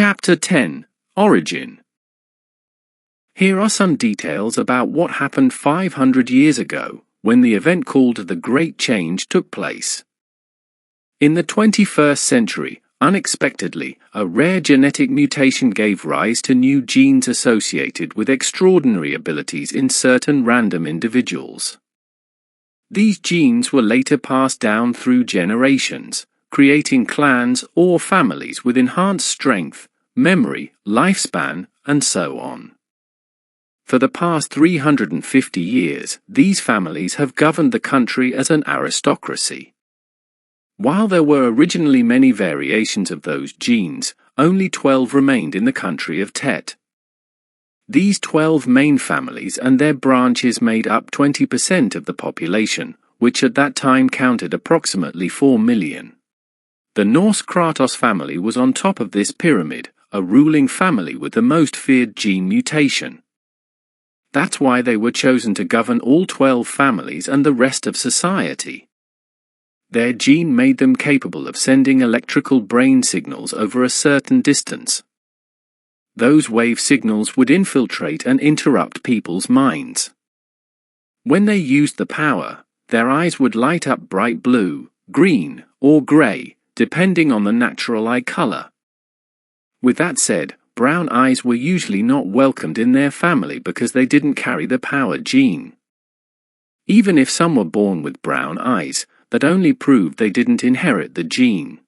Chapter 10. Origin. Here are some details about what happened 500 years ago, when the event called the Great Change took place. In the 21st century, unexpectedly, a rare genetic mutation gave rise to new genes associated with extraordinary abilities in certain random individuals. These genes were later passed down through generations, creating clans or families with enhanced strength, memory, lifespan, and so on. For the past 350 years, these families have governed the country as an aristocracy. While there were originally many variations of those genes, only 12 remained in the country of Tet. These 12 main families and their branches made up 20% of the population, which at that time counted approximately 4 million. The Norse Kratos family was on top of this pyramid, a ruling family with the most feared gene mutation. That's why they were chosen to govern all 12 families and the rest of society. Their gene made them capable of sending electrical brain signals over a certain distance. Those wave signals would infiltrate and interrupt people's minds. When they used the power, their eyes would light up bright blue, green, or gray, depending on the natural eye color. With that said, brown eyes were usually not welcomed in their family because they didn't carry the power gene. Even if some were born with brown eyes, that only proved they didn't inherit the gene.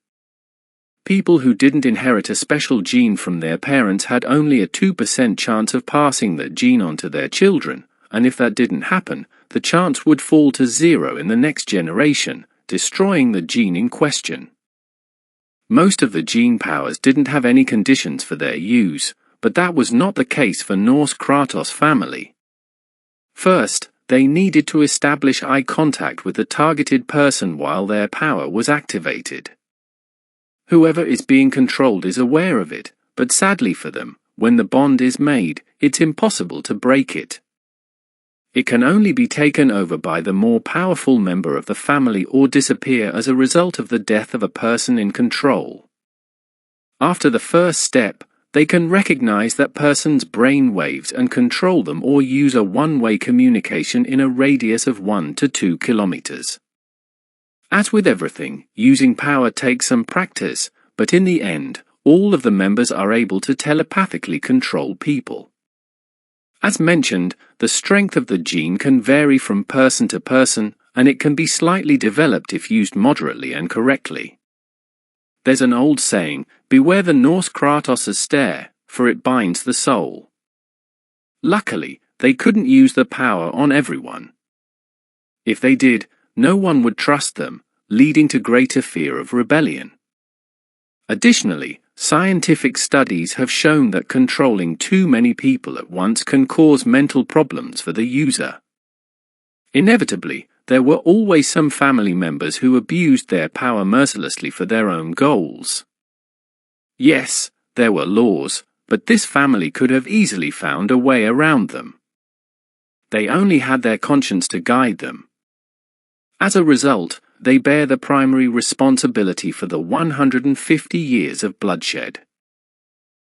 People who didn't inherit a special gene from their parents had only a 2% chance of passing that gene on to their children, and if that didn't happen, the chance would fall to 0 in the next generation, destroying the gene in question. Most of the gene powers didn't have any conditions for their use, but that was not the case for Norse Kratos family. First, they needed to establish eye contact with the targeted person while their power was activated. Whoever is being controlled is aware of it, but sadly for them, when the bond is made, it's impossible to break it. It can only be taken over by the more powerful member of the family or disappear as a result of the death of a person in control. After the first step, they can recognize that person's brain waves and control them or use a one-way communication in a radius of 1 to 2 kilometers. As with everything, using power takes some practice, but in the end, all of the members are able to telepathically control people. As mentioned, the strength of the gene can vary from person to person, and it can be slightly developed if used moderately and correctly. There's an old saying, beware the Norse Kratos' stare, for it binds the soul. Luckily, they couldn't use the power on everyone. If they did, no one would trust them, leading to greater fear of rebellion. Additionally, scientific studies have shown that controlling too many people at once can cause mental problems for the user. Inevitably, there were always some family members who abused their power mercilessly for their own goals. Yes, there were laws, but this family could have easily found a way around them. They only had their conscience to guide them. As a result, they bear the primary responsibility for the 150 years of bloodshed.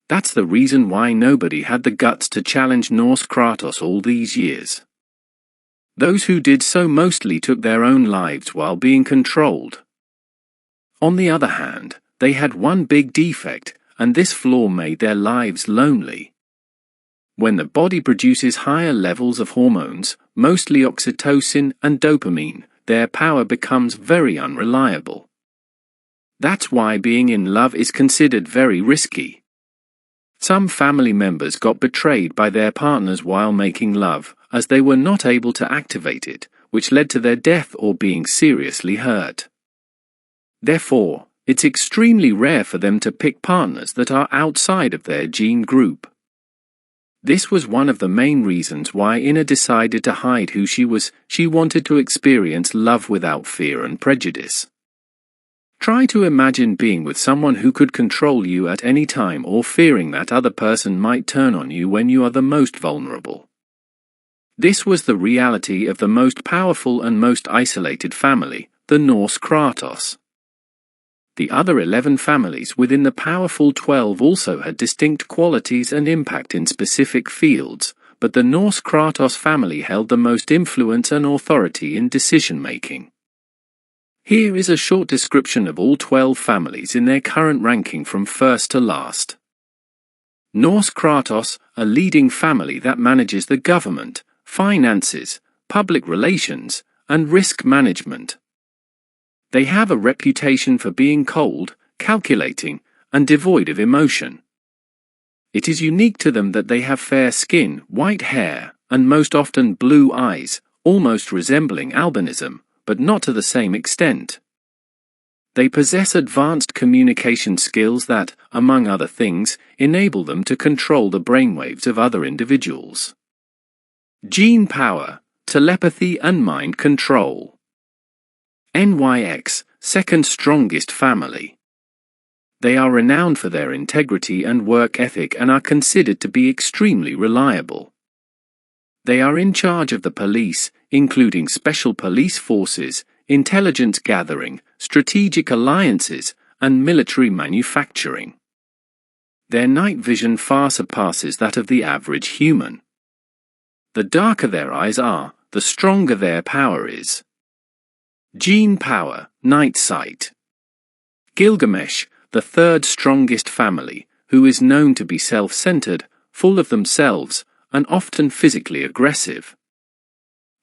That's the reason why nobody had the guts to challenge Norse Kratos all these years. Those who did so mostly took their own lives while being controlled. On the other hand, they had one big defect, and this flaw made their lives lonely. When the body produces higher levels of hormones, mostly oxytocin and dopamine, their power becomes very unreliable. That's why being in love is considered very risky. Some family members got betrayed by their partners while making love, as they were not able to activate it, which led to their death or being seriously hurt. Therefore, it's extremely rare for them to pick partners that are outside of their gene group. This was one of the main reasons why Ina decided to hide who she was. She wanted to experience love without fear and prejudice. Try to imagine being with someone who could control you at any time or fearing that other person might turn on you when you are the most vulnerable. This was the reality of the most powerful and most isolated family, the Norse Kratos. The other 11 families within the powerful 12 also had distinct qualities and impact in specific fields, but the Norse Kratos family held the most influence and authority in decision-making. Here is a short description of all 12 families in their current ranking from first to last. Norse Kratos, a leading family that manages the government, finances, public relations, and risk management. They have a reputation for being cold, calculating, and devoid of emotion. It is unique to them that they have fair skin, white hair, and most often blue eyes, almost resembling albinism, but not to the same extent. They possess advanced communication skills that, among other things, enable them to control the brainwaves of other individuals. Gene power, telepathy and mind control. NYX, second strongest family. They are renowned for their integrity and work ethic and are considered to be extremely reliable. They are in charge of the police, including special police forces, intelligence gathering, strategic alliances, and military manufacturing. Their night vision far surpasses that of the average human. The darker their eyes are, the stronger their power is. Gene power, night sight. Gilgamesh, the third strongest family, who is known to be self-centered, full of themselves, and often physically aggressive.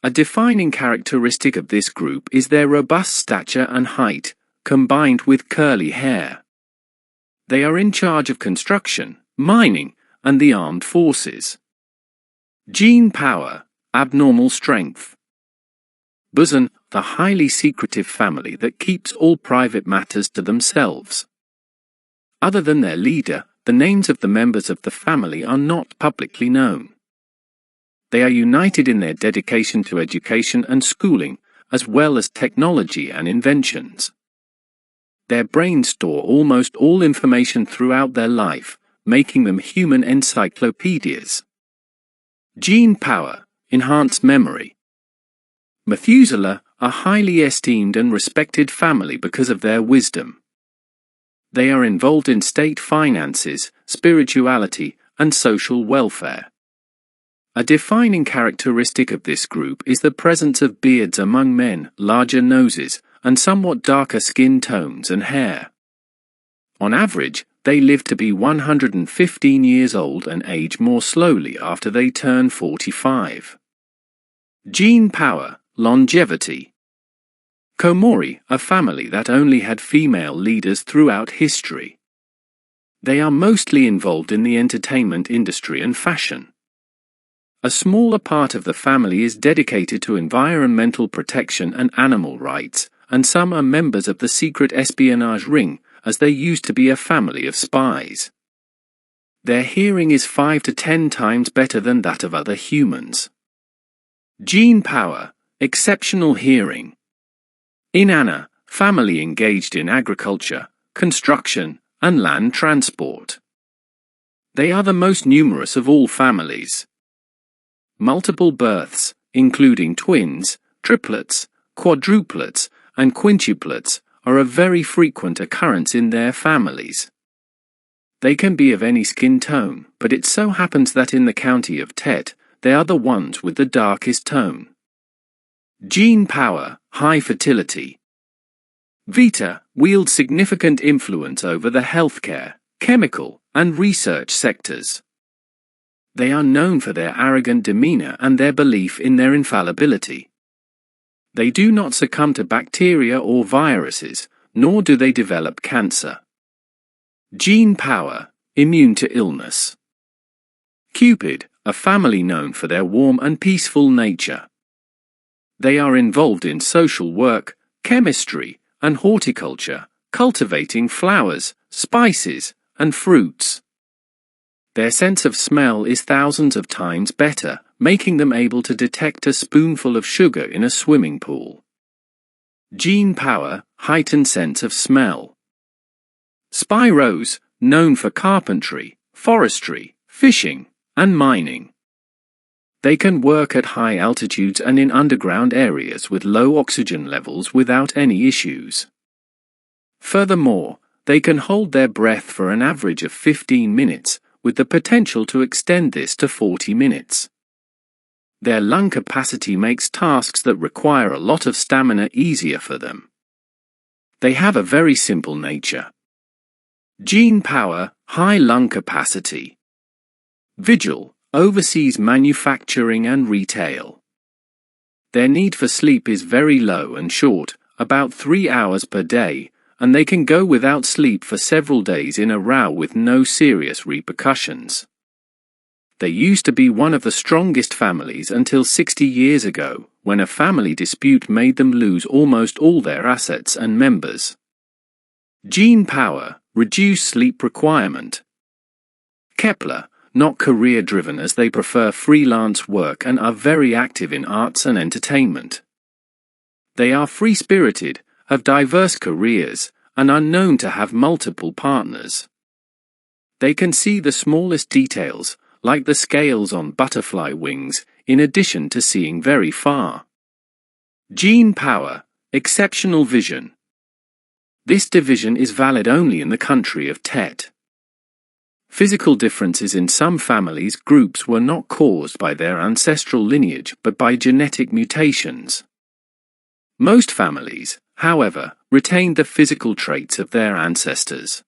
A defining characteristic of this group is their robust stature and height, combined with curly hair. They are in charge of construction, mining, and the armed forces. Gene power, abnormal strength. Buzan, the highly secretive family that keeps all private matters to themselves. Other than their leader, the names of the members of the family are not publicly known. They are united in their dedication to education and schooling, as well as technology and inventions. Their brains store almost all information throughout their life, making them human encyclopedias. Gene power, enhanced memory. Methuselah, a highly esteemed and respected family because of their wisdom. They are involved in state finances, spirituality, and social welfare. A defining characteristic of this group is the presence of beards among men, larger noses, and somewhat darker skin tones and hair. On average, they live to be 115 years old and age more slowly after they turn 45. Gene power, longevity. Komori, a family that only had female leaders throughout history. They are mostly involved in the entertainment industry and fashion. A smaller part of the family is dedicated to environmental protection and animal rights, and some are members of the secret espionage ring, as they used to be a family of spies. Their hearing is 5 to 10 times better than that of other humans. Gene power, exceptional hearing. Inanna, family engaged in agriculture, construction, and land transport. They are the most numerous of all families. Multiple births, including twins, triplets, quadruplets, and quintuplets, are a very frequent occurrence in their families. They can be of any skin tone, but it so happens that in the county of Tet, they are the ones with the darkest tone. Gene power, high fertility. Vita wields significant influence over the healthcare, chemical, and research sectors. They are known for their arrogant demeanor and their belief in their infallibility. They do not succumb to bacteria or viruses, nor do they develop cancer. Gene power, immune to illness. Cupid, a family known for their warm and peaceful nature. They are involved in social work, chemistry, and horticulture, cultivating flowers, spices, and fruits. Their sense of smell is thousands of times better, making them able to detect a spoonful of sugar in a swimming pool. Gene power, heightened sense of smell. Spyros, known for carpentry, forestry, fishing, and mining. They can work at high altitudes and in underground areas with low oxygen levels without any issues. Furthermore, they can hold their breath for an average of 15 minutes, with the potential to extend this to 40 minutes. Their lung capacity makes tasks that require a lot of stamina easier for them. They have a very simple nature. Gene power, high lung capacity. Vigil, oversees manufacturing and retail. Their need for sleep is very low and short, about 3 hours per day, and they can go without sleep for several days in a row with no serious repercussions. They used to be one of the strongest families until 60 years ago, when a family dispute made them lose almost all their assets and members. Gene power, reduced sleep requirement. Kepler, not career-driven as they prefer freelance work and are very active in arts and entertainment. They are free-spirited, have diverse careers, and are known to have multiple partners. They can see the smallest details, like the scales on butterfly wings, in addition to seeing very far. Gene power, exceptional vision. This division is valid only in the country of Tet. Physical differences in some families groups were not caused by their ancestral lineage but by genetic mutations. Most families, however, retained the physical traits of their ancestors.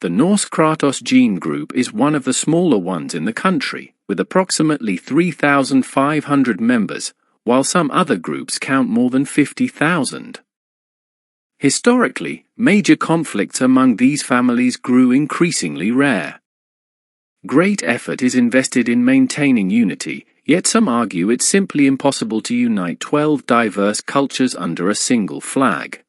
The Norse Kratos gene group is one of the smaller ones in the country, with approximately 3,500 members, while some other groups count more than 50,000. Historically, major conflicts among these families grew increasingly rare. Great effort is invested in maintaining unity, yet some argue it's simply impossible to unite 12 diverse cultures under a single flag.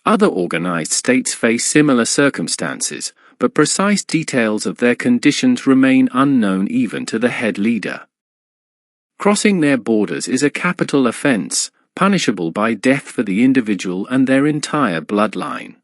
Other organized states face similar circumstances, but precise details of their conditions remain unknown even to the head leader. Crossing their borders is a capital offense, punishable by death for the individual and their entire bloodline.